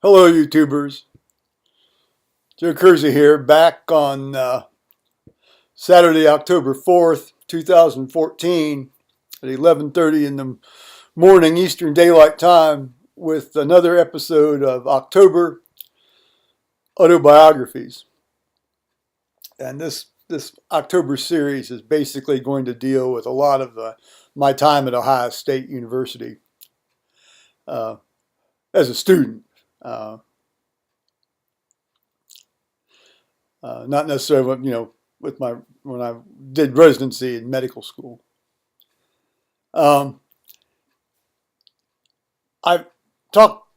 Hello, YouTubers. Joe Kersey here, back on Saturday, October 4th, 2014 at 11:30 in the morning Eastern Daylight Time with another episode of October Autobiographies. And this October series is basically going to deal with a lot of my time at Ohio State University uh, as a student. Uh, Not necessarily, with my when I did residency in medical school. Um, I've talked,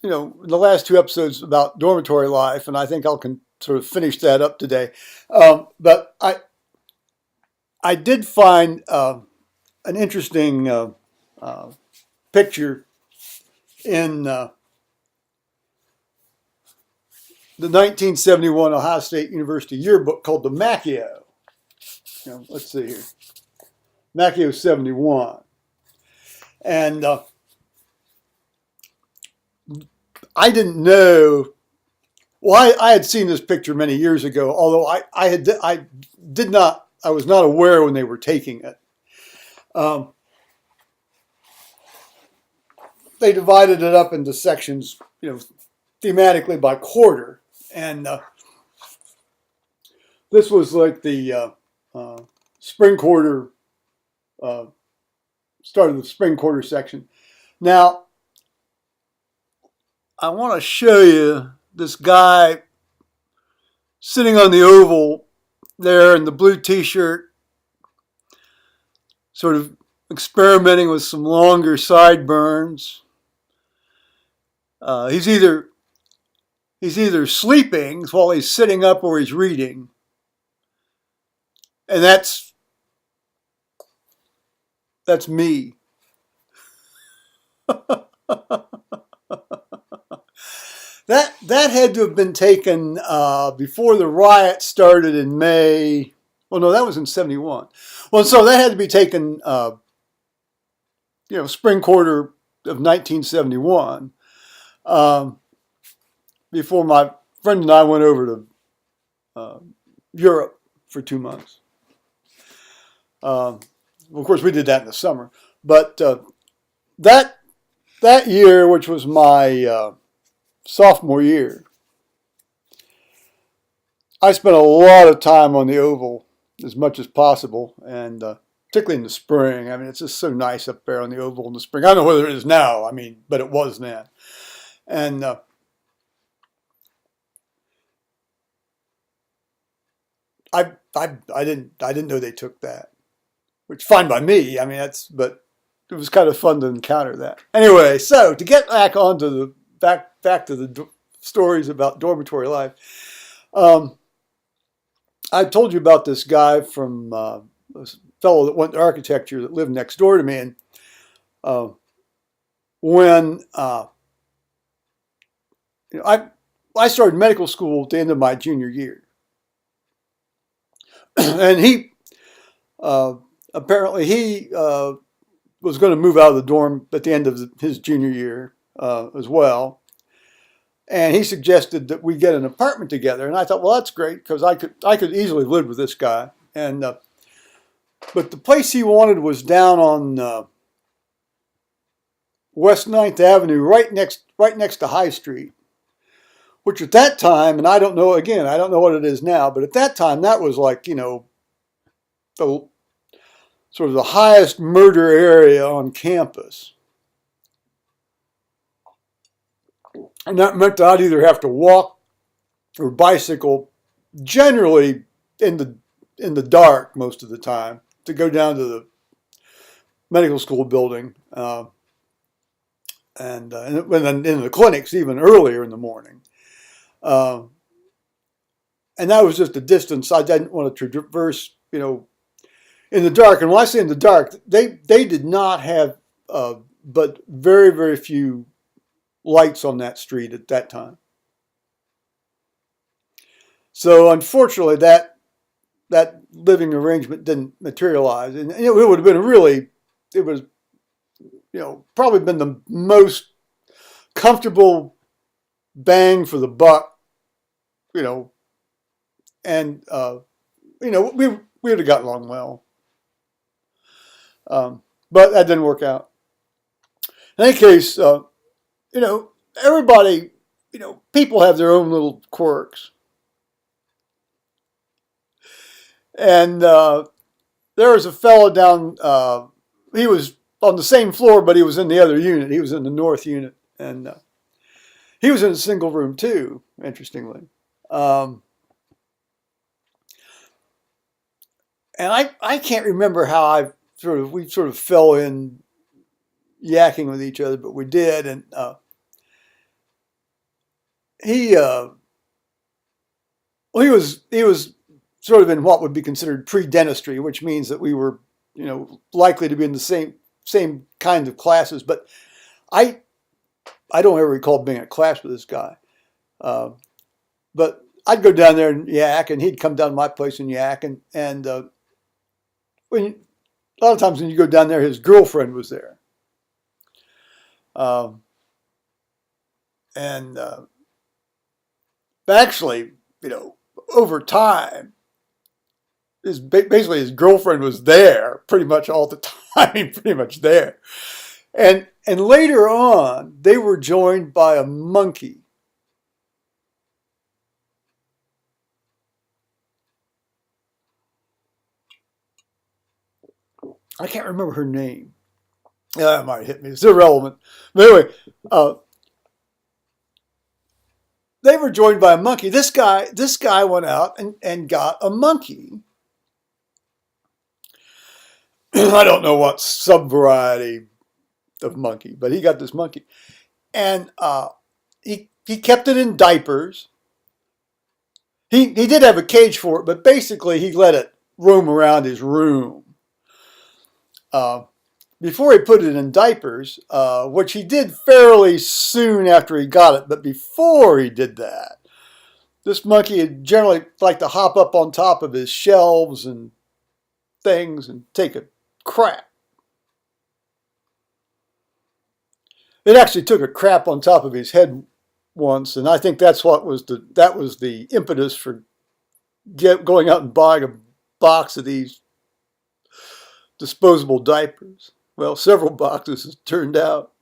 in the last two episodes about dormitory life, and I think I can sort of finish that up today. But I did find an interesting uh, picture in the 1971 Ohio State University yearbook called the Macchio. Let's see here, Macchio 71, and I didn't know. Well, I had seen this picture many years ago, although I was not aware when they were taking it. Um, they divided it up into sections, thematically by quarter, and this was like the spring quarter, start of the spring quarter section. Now, I want to show you this guy sitting on the oval there in the blue t-shirt, sort of experimenting with some longer sideburns. He's either sleeping while he's sitting up or he's reading, and that's me. That had to have been taken before the riot started in May. Well, no, that was in 71. Well, so that had to be taken, spring quarter of 1971, before my friend and I went over to Europe for 2 months. Of course, we did that in the summer. But that year, which was my sophomore year, I spent a lot of time on the oval as much as possible, and particularly in the spring. I mean, it's just so nice up there on the oval in the spring. I don't know whether it is now, but it was then. And I didn't know they took that, which is fine by me. But it was kind of fun to encounter that. Anyway, so to get back onto the back to the stories about dormitory life. I told you about this guy from this fellow that went to architecture that lived next door to me, and when I started medical school at the end of my junior year, and he apparently was going to move out of the dorm at the end of his junior year as well. And he suggested that we get an apartment together, and I thought, well, that's great because I could easily live with this guy. And but the place he wanted was down on West 9th Avenue, right next to High Street, which at that time, and I don't know what it is now, but at that time that was like the sort of the highest murder area on campus. And that meant that I'd either have to walk or bicycle, generally in the dark most of the time, to go down to the medical school building, and then in the clinics even earlier in the morning. And that was just a distance I didn't want to traverse, in the dark. And when I say in the dark, they did not have but very, very few lights on that street at that time. So unfortunately, that living arrangement didn't materialize, and it would have been probably been the most comfortable bang for the buck, you know, and we would have gotten along well. But that didn't work out. In any case, everybody, people have their own little quirks. And there was a fellow down, he was on the same floor, but he was in the other unit. He was in the north unit. And he was in a single room too, interestingly. And I can't remember how we sort of fell in yakking with each other, but we did. And he was sort of in what would be considered pre-dentistry, which means that we were, likely to be in the same kind of classes. But I don't ever recall being in a class with this guy. But I'd go down there and yak, and he'd come down to my place and yak. And a lot of times when you go down there, his girlfriend was there. But actually, over time, basically his girlfriend was there pretty much all the time, pretty much there. And later on, they were joined by a monkey. I can't remember her name. Yeah, that might hit me. It's irrelevant. But anyway, they were joined by a monkey. This guy went out and got a monkey. I don't know what sub-variety of monkey, but he got this monkey. And he kept it in diapers. He did have a cage for it, but basically he let it roam around his room. Before he put it in diapers, which he did fairly soon after he got it, but before he did that, this monkey would generally like to hop up on top of his shelves and things and take a crap. It actually took a crap on top of his head once, and I think that was the impetus for going out and buying a box of these disposable diapers. Well, several boxes, it turned out.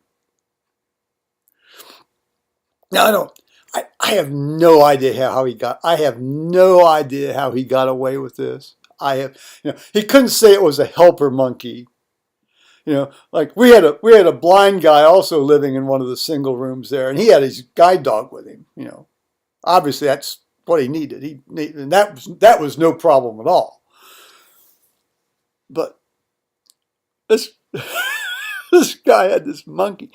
Now I have no idea how he got. I have no idea how he got away with this. He couldn't say it was a helper monkey. Like we had a blind guy also living in one of the single rooms there, and he had his guide dog with him. Obviously that's what he needed. And that was no problem at all. But this guy had this monkey,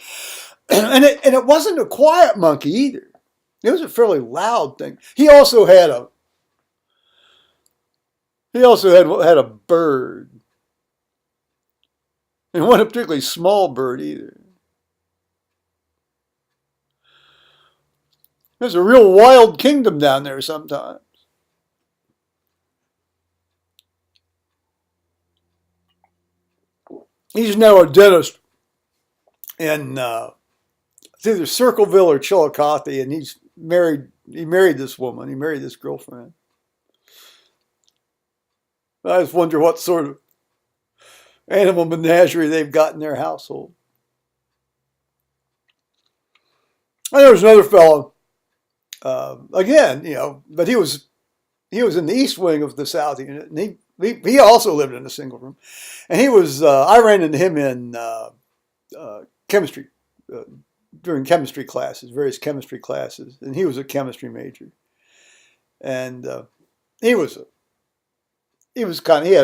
and it wasn't a quiet monkey either. It was a fairly loud thing. He also had a bird, and wasn't a particularly small bird either. There's a real wild kingdom down there sometimes. He's now a dentist in it's either Circleville or Chillicothe, and he married this woman. He married this girlfriend. I just wonder what sort of animal menagerie they've got in their household. And there was another fellow, again, but he was in the east wing of the south unit, and he also lived in a single room. And I ran into him in chemistry, during chemistry classes, various chemistry classes, and he was a chemistry major. And he had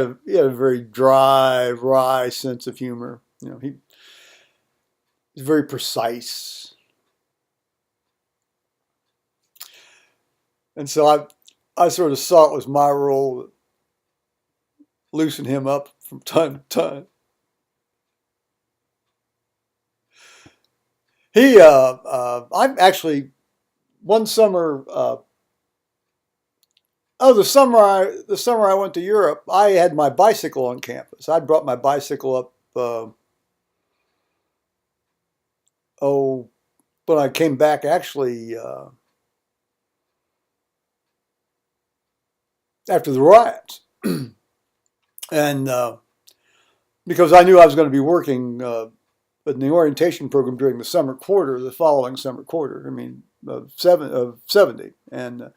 a very dry, wry sense of humor. He was very precise. And so I sort of saw it was my role to loosen him up from time to time. I'm actually, one summer, the summer I went to Europe, I had my bicycle on campus. I brought my bicycle up, but I came back actually after the riots, and because I knew I was going to be working in the orientation program during the summer quarter, the following summer quarter. I mean, of 70, and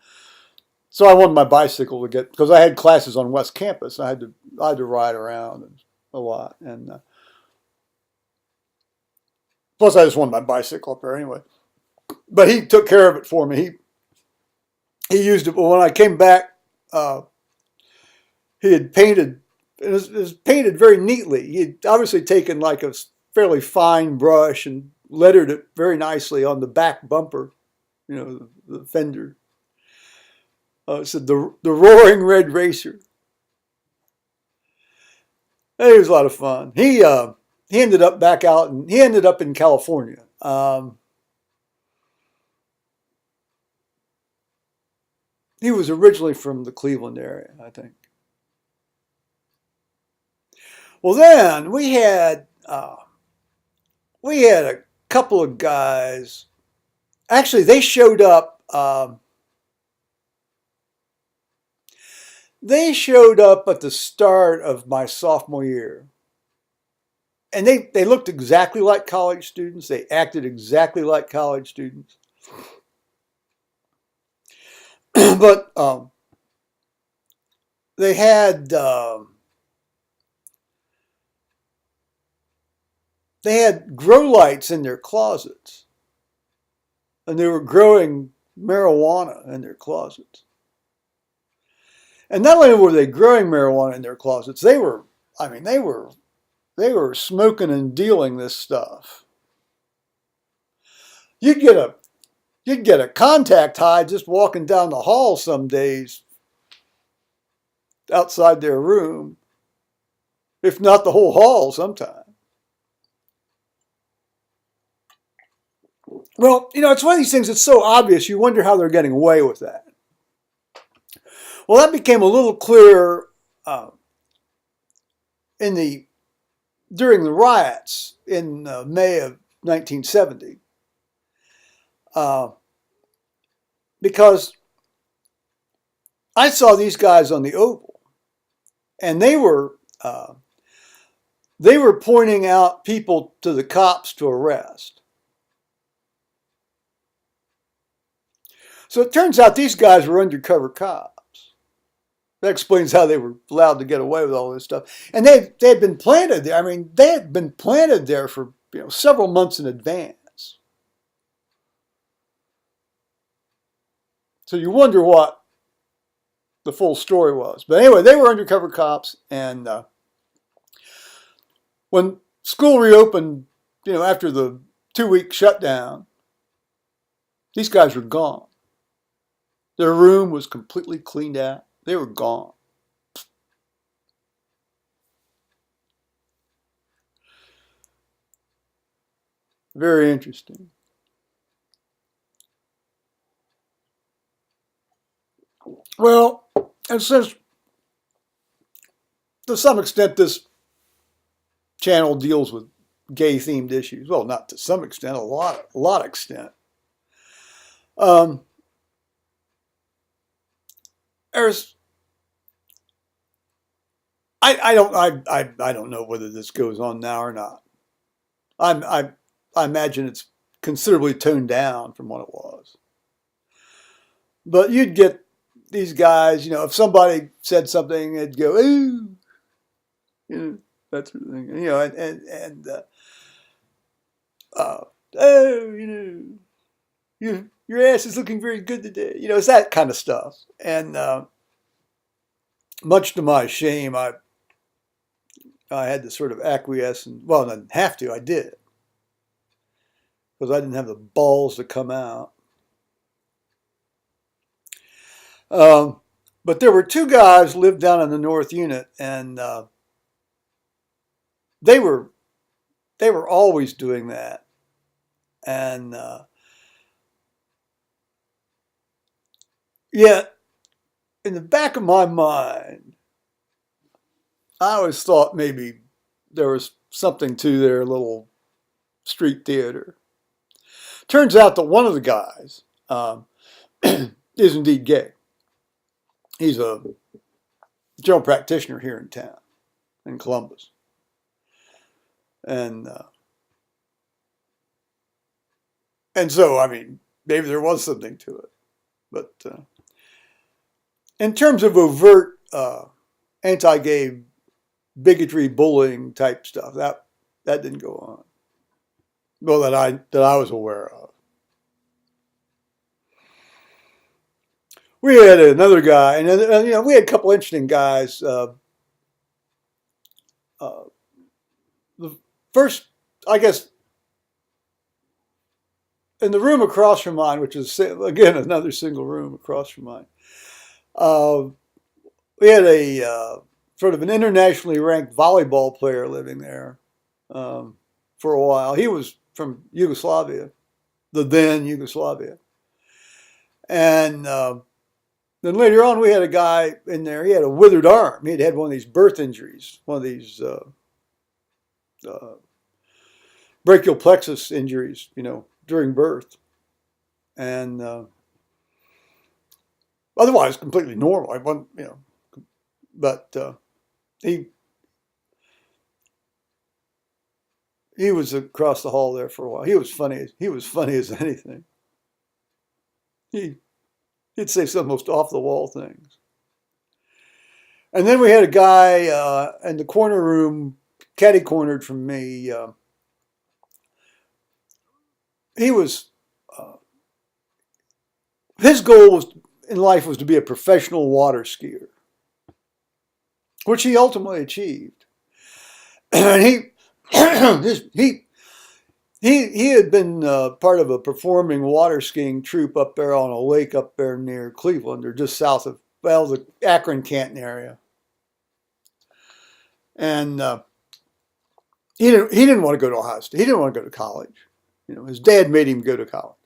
so I wanted my bicycle to get, because I had classes on West Campus. I had to ride around a lot, and plus I just wanted my bicycle up there anyway. But he took care of it for me. He used it. But when I came back, uh, he had painted. It was painted very neatly. He had obviously taken like a fairly fine brush and lettered it very nicely on the back bumper, the fender. It said the Roaring Red Racer. It was a lot of fun. He ended up back out, and he ended up in California. He was originally from the Cleveland area, I think. Well, then we had a couple of guys. Actually, they showed up. They showed up at the start of my sophomore year, and they looked exactly like college students. They acted exactly like college students, but they had grow lights in their closets, and they were growing marijuana in their closets. And not only were they growing marijuana in their closets, I mean, they were smoking and dealing this stuff. You'd get a you'd get a contact high just walking down the hall some days outside their room, if not the whole hall sometimes. Well, it's one of these things that's so obvious, you wonder how they're getting away with that. Well, that became a little clearer in the during the riots in May of 1970, because I saw these guys on the Oval, and they were pointing out people to the cops to arrest. So it turns out these guys were undercover cops. That explains how they were allowed to get away with all this stuff. And they had been planted there. I mean, they had been planted there for several months in advance. So you wonder what the full story was. But anyway, they were undercover cops, and when school reopened, after the 2-week shutdown, these guys were gone. Their room was completely cleaned out. They were gone. Very interesting. Well, and since to some extent this channel deals with gay themed issues, well, not to some extent, a lot extent. Um, there's I don't know whether this goes on now or not. I imagine it's considerably toned down from what it was. But you'd get these guys, if somebody said something, it'd go, ooh, that sort of thing, oh, your ass is looking very good today. It's that kind of stuff. And much to my shame, I had to sort of acquiesce, and well, I didn't have to, I did, because I didn't have the balls to come out. But there were two guys who lived down in the North Unit, and they were always doing that. And yet, in the back of my mind, I always thought maybe there was something to their little street theater. Turns out that one of the guys is indeed gay. He's a general practitioner here in town, in Columbus. And so, I mean, maybe there was something to it. But in terms of overt anti-gay bigotry, bullying type stuff, that didn't go on. Well, that I was aware of. We had another guy, and you know, we had a couple interesting guys. The first, I guess, in the room across from mine, which is again another single room across from mine, we had a sort of an internationally ranked volleyball player living there for a while. He was from Yugoslavia, the then Yugoslavia, and then later on we had a guy in there. He had a withered arm. He had had one of these birth injuries, one of these brachial plexus injuries, you know, during birth, and otherwise completely normal. I wasn't, you know, but he was across the hall there for a while. He was funny. He was funny as anything. He'd say some most off the wall things. And then we had a guy in the corner room, catty cornered from me. He was his goal in life was to be a professional water skier, which he ultimately achieved. And he had been part of a performing water skiing troupe up there on a lake up there near Cleveland, or just south of, well, the Akron-Canton area. And he didn't want to go to Ohio State. He didn't want to go to college. You know, his dad made him go to college.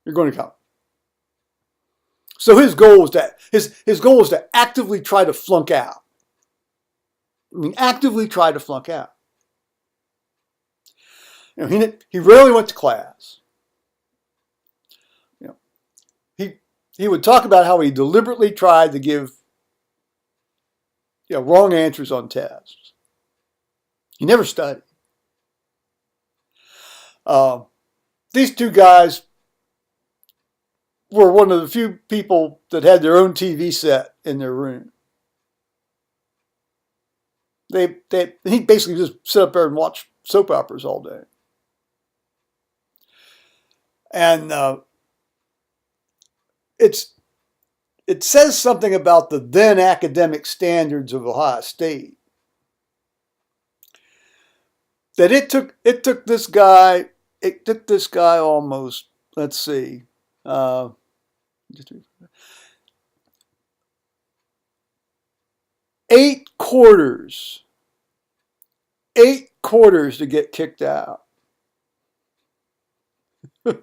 You're going to college. So his goal was to actively try to flunk out. I mean, actively try to flunk out. You know, he rarely went to class. You know, he would talk about how he deliberately tried to give, you know, wrong answers on tests. He never studied. These two guys were one of the few people that had their own TV set in their room. He basically just sit up there and watch soap operas all day. And it says something about the then academic standards of Ohio State, that it took this guy almost, let's see, 8 quarters to get kicked out. I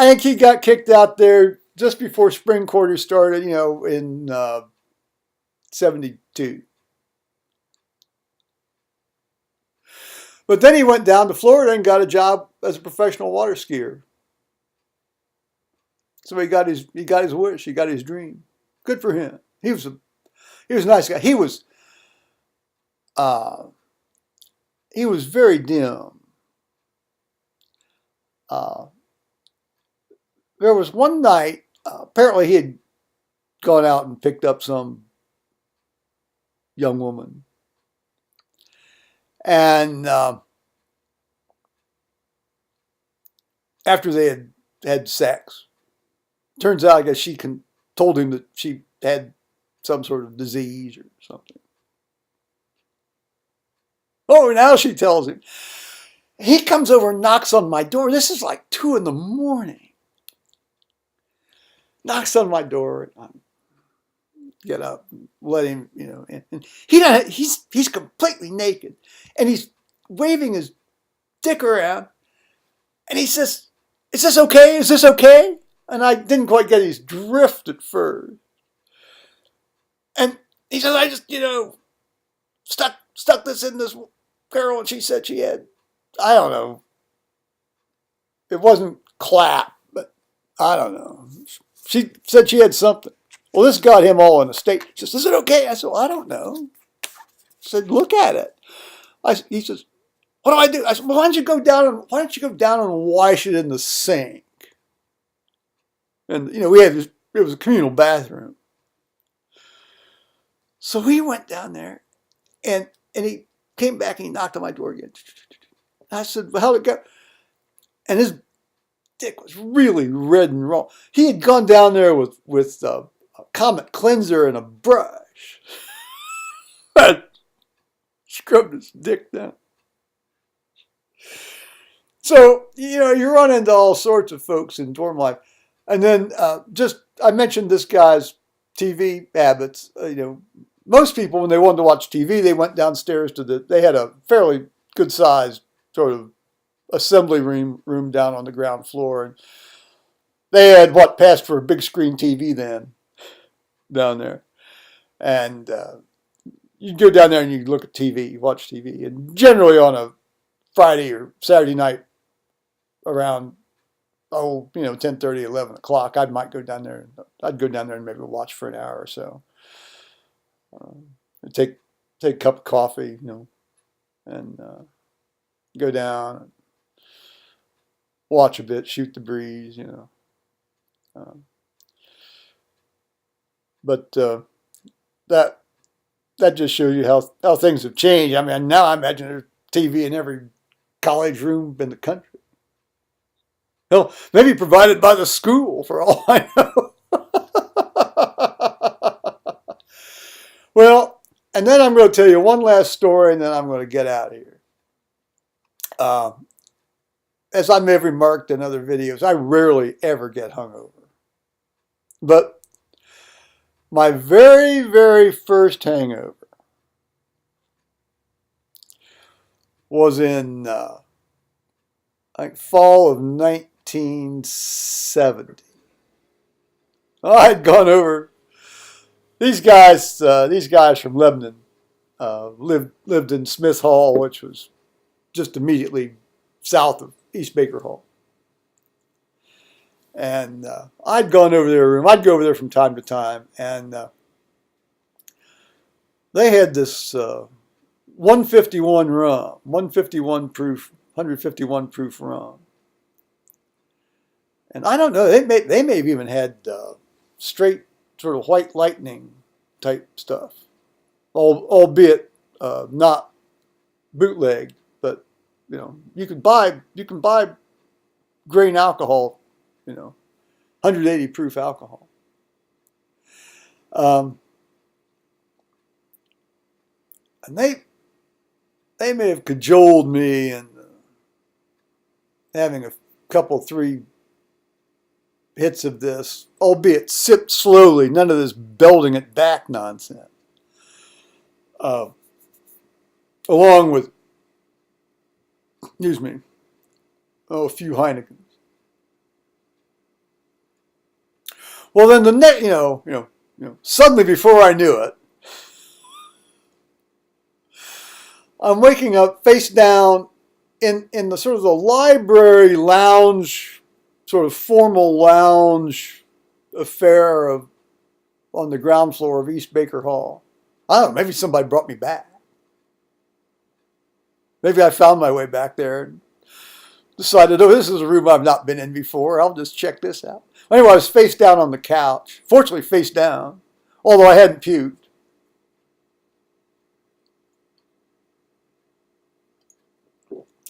think he got kicked out there just before spring quarters started, you know, in 72. But then he went down to Florida and got a job as a professional water skier. So he got his wish, he got his dream. Good for him. He was a nice guy. He was very dim. There was one night, apparently he had gone out and picked up some young woman. And after they had sex, turns out, I guess, she told him that she had some sort of disease or something. Oh, now she tells him. He comes over and knocks on my door. This is like 2 a.m. Knocks on my door. And I get up, and let him, you know. And he's completely naked, and he's waving his dick around, and he says, "Is this okay? Is this okay?" And I didn't quite get his drift at first. And he says, "I just, you know, stuck this in this girl, and she said she had, I don't know, It wasn't clap, but I don't know. She said she had something. Well, this got him all in a state. She says, "Is it okay?" I said, "Well, I don't know." I said, "Look at it." He says, "What do I do?" I said, "Well, why don't you go down and wash it in the sink?" And it was a communal bathroom. So he went down there, and he came back and he knocked on my door again. I said, "Well, how'd it go?" And his dick was really red and raw. He had gone down there with a Comet cleanser and a brush. And scrubbed his dick down. So, you run into all sorts of folks in dorm life. And then I mentioned this guy's TV habits. Most people, when they wanted to watch TV, they went downstairs they had a fairly good sized sort of assembly room down on the ground floor. And they had what passed for a big screen TV then down there. And you'd go down there and you'd look at TV, you watch TV. And generally on a Friday or Saturday night around 10:30, 11 o'clock, I might go down there. I'd go down there and maybe watch for an hour or so. Take a cup of coffee, and go down and watch a bit, shoot the breeze, But that just shows you how things have changed. I mean, now I imagine there's TV in every college room in the country. Hell, maybe provided by the school, for all I know. Well, and then I'm going to tell you one last story, and then I'm going to get out of here. As I may have remarked in other videos, I rarely ever get hungover. But my very, very first hangover was in fall of 1970. I had gone over. These guys from Lebanon lived in Smith Hall, which was just immediately south of East Baker Hall. And I'd gone over their room. I'd go over there from time to time, and they had this 151 rum, 151 proof, 151 proof rum. And I don't know, they may have even had straight sort of white lightning type stuff, albeit not bootleg, but you can buy grain alcohol, 180 proof alcohol. And they may have cajoled me and having a couple, 3 hits of this, albeit sipped slowly, none of this belting it back nonsense. Along with, a few Heinekens. Well, then the next, suddenly before I knew it, I'm waking up face down in the sort of the library lounge, sort of formal lounge affair on the ground floor of East Baker Hall. I don't know, maybe somebody brought me back. Maybe I found my way back there and decided, this is a room I've not been in before. I'll just check this out. Anyway, I was face down on the couch, fortunately face down, although I hadn't puked.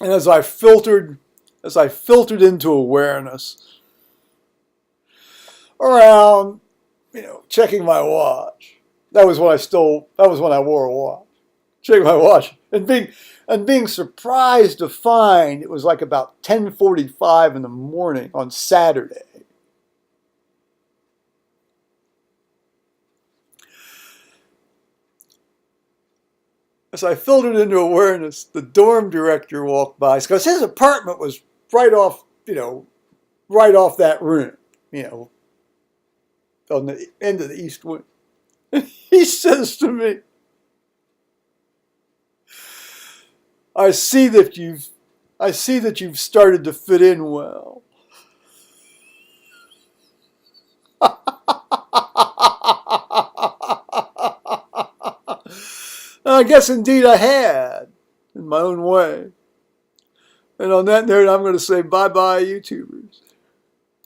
And as I filtered into awareness around, checking my watch. That was when I wore a watch. Checking my watch and being surprised to find it was like about 10:45 in the morning on Saturday. As I filtered into awareness, the dorm director walked by because his apartment was right off that room, on the end of the east wing. And he says to me, "I see that I see that you've started to fit in well. I guess indeed I had, in my own way. And on that note, I'm going to say bye-bye, YouTubers.